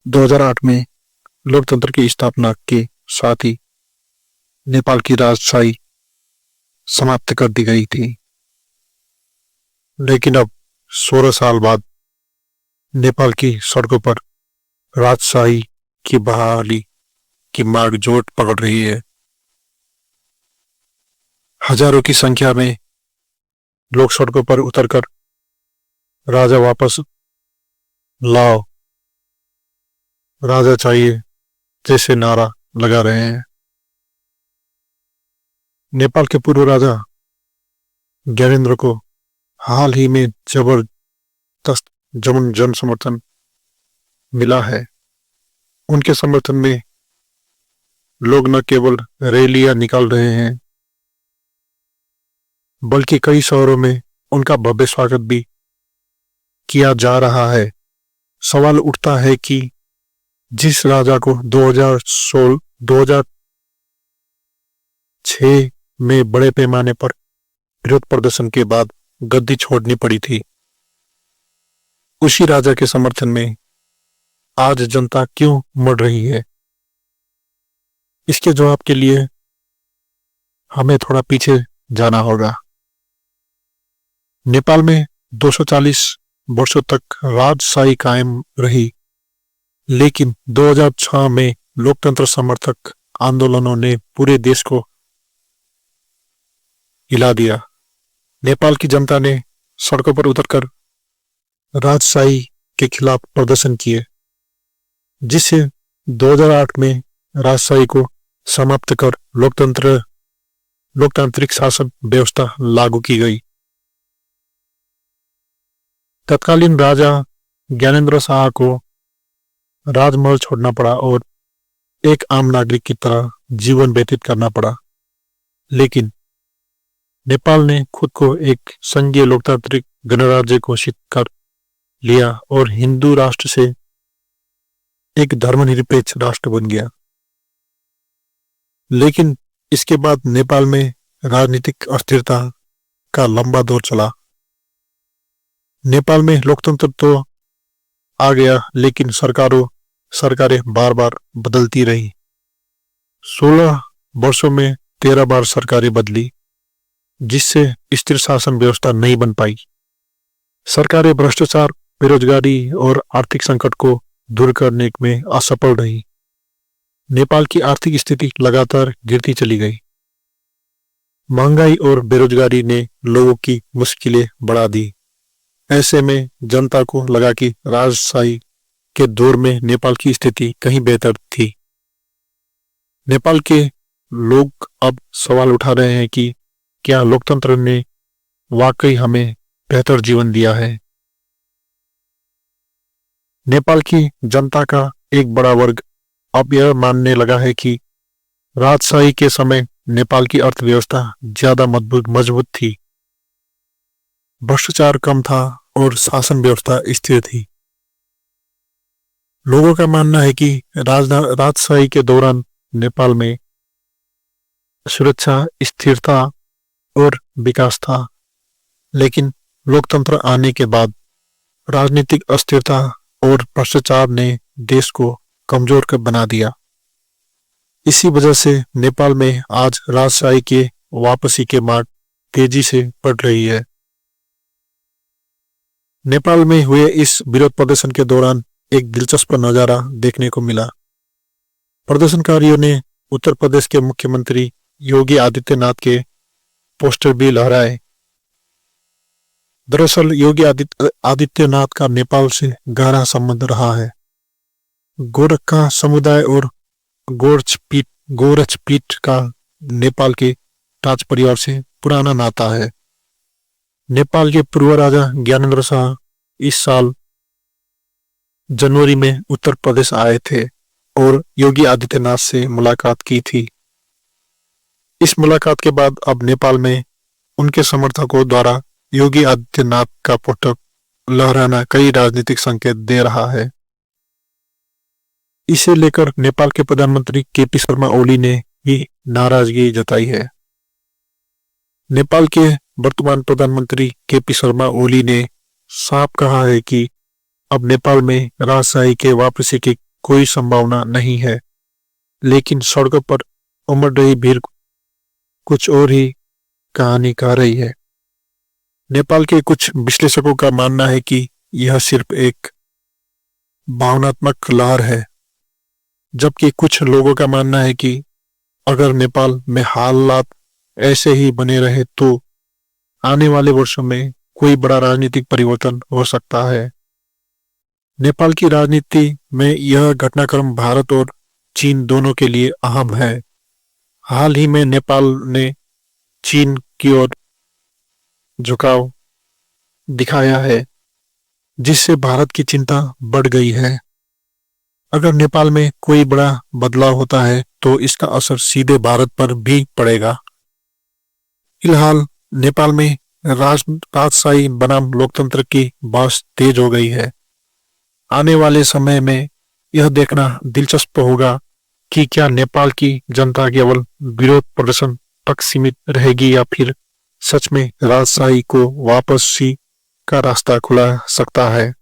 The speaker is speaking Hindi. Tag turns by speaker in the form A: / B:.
A: 2008 में लोकतंत्र की स्थापना के साथ ही नेपाल की राजशाही समाप्त कर दी गई थी, लेकिन अब 16 साल बाद नेपाल की सड़कों पर राजशाही की बहाली की मांग जोर पकड़ रही है। हजारों की संख्या में लोग सड़कों पर उतरकर राजा वापस लाओ, राजा चाहिए जैसे नारा लगा रहे हैं। नेपाल के पूर्व राजा ज्ञानेन्द्र को हाल ही में जबरदस्त जन समर्थन मिला है। उनके समर्थन में लोग न केवल रैलियां निकाल रहे हैं, बल्कि कई शहरों में उनका भव्य स्वागत भी किया जा रहा है। सवाल उठता है कि जिस राजा को 2006 में बड़े पैमाने पर विरोध प्रदर्शन के बाद गद्दी छोड़नी पड़ी थी, उसी राजा के समर्थन में आज जनता क्यों मुड़ रही है? इसके जवाब के लिए हमें थोड़ा पीछे जाना होगा। नेपाल में 240 वर्षों तक राजशाही कायम रही, लेकिन 2006 में लोकतंत्र समर्थक आंदोलनों ने पूरे देश को हिला दिया। नेपाल की जनता ने सड़कों पर उतरकर राजशाही के खिलाफ प्रदर्शन किए, जिससे 2008 में राजशाही को समाप्त कर लोकतांत्रिक शासन व्यवस्था लागू की गई। तत्कालीन राजा ज्ञानेन्द्र शाह को राजमहल छोड़ना पड़ा और एक आम नागरिक की तरह जीवन व्यतीत करना पड़ा, लेकिन नेपाल ने खुद को एक संघीय लोकतांत्रिक गणराज्य घोषित कर लिया और हिंदू राष्ट्र से एक धर्मनिरपेक्ष राष्ट्र बन गया। लेकिन इसके बाद नेपाल में राजनीतिक अस्थिरता का लंबा दौर चला। नेपाल में लोकतंत्र तो आ गया, लेकिन सरकारें बार बार बदलती रही। 16 वर्षों में 13 बार सरकारें बदली, जिससे स्थिर शासन व्यवस्था नहीं बन पाई। सरकारें भ्रष्टाचार, बेरोजगारी और आर्थिक संकट को दूर करने में असफल रही। नेपाल की आर्थिक स्थिति लगातार गिरती चली गई। महंगाई और बेरोजगारी ने लोगों की मुश्किलें बढ़ा दी। ऐसे में जनता को लगा कि राजशाही के दौर में नेपाल की स्थिति कहीं बेहतर थी। नेपाल के लोग अब सवाल उठा रहे हैं कि क्या लोकतंत्र ने वाकई हमें बेहतर जीवन दिया है? नेपाल की जनता का एक बड़ा वर्ग अब यह मानने लगा है कि राजशाही के समय नेपाल की अर्थव्यवस्था ज्यादा मजबूत थी, भ्रष्टाचार कम था और शासन व्यवस्था स्थिर थी। लोगों का मानना है कि राजशाही के दौरान नेपाल में सुरक्षा, स्थिरता और विकास था, लेकिन लोकतंत्र आने के बाद राजनीतिक अस्थिरता और भ्रष्टाचार ने देश को कमजोर कर बना दिया। इसी वजह से नेपाल में आज राजशाही के वापसी के मार्ग तेजी से बढ़ रही है। नेपाल में हुए इस विरोध प्रदर्शन के दौरान एक दिलचस्प नजारा देखने को मिला। प्रदर्शनकारियों ने उत्तर प्रदेश के मुख्यमंत्री योगी आदित्यनाथ के पोस्टर भी लहराए। दरअसल योगी आदित्यनाथ का नेपाल से गहरा संबंध रहा है। गोरखा समुदाय और गोरचपीठ का नेपाल के राज परिवार से पुराना नाता है। नेपाल के पूर्व राजा ज्ञानेन्द्र शाह इस साल जनवरी में उत्तर प्रदेश आए थे और योगी आदित्यनाथ से मुलाकात की थी। इस मुलाकात के बाद अब नेपाल में उनके समर्थकों द्वारा योगी आदित्यनाथ का पोस्टर लहराना कई राजनीतिक संकेत दे रहा है। इसे लेकर नेपाल के प्रधानमंत्री केपी शर्मा ओली ने भी नाराजगी जताई है। नेपाल के वर्तमान प्रधानमंत्री केपी शर्मा ओली ने साफ कहा है कि अब नेपाल में राजशाही के वापसी की कोई संभावना नहीं है, लेकिन सड़कों पर उमड़ रही भीड़ कुछ और ही कहानी कह रही है। नेपाल के कुछ विश्लेषकों का मानना है कि यह सिर्फ एक भावनात्मक लहर है, जबकि कुछ लोगों का मानना है कि अगर नेपाल में हालात ऐसे ही बने रहे तो आने वाले वर्षों में कोई बड़ा राजनीतिक परिवर्तन हो सकता है। नेपाल की राजनीति में यह घटनाक्रम भारत और चीन दोनों के लिए अहम है। हाल ही में नेपाल ने चीन की ओर झुकाव दिखाया है, जिससे भारत की चिंता बढ़ गई है। अगर नेपाल में कोई बड़ा बदलाव होता है तो इसका असर सीधे भारत पर भी पड़ेगा। फिलहाल नेपाल में राजशाही बनाम लोकतंत्र की बात तेज हो गई है। आने वाले समय में यह देखना दिलचस्प होगा कि क्या नेपाल की जनता केवल विरोध प्रदर्शन तक सीमित रहेगी या फिर सच में राजशाही को वापसी का रास्ता खुला सकता है।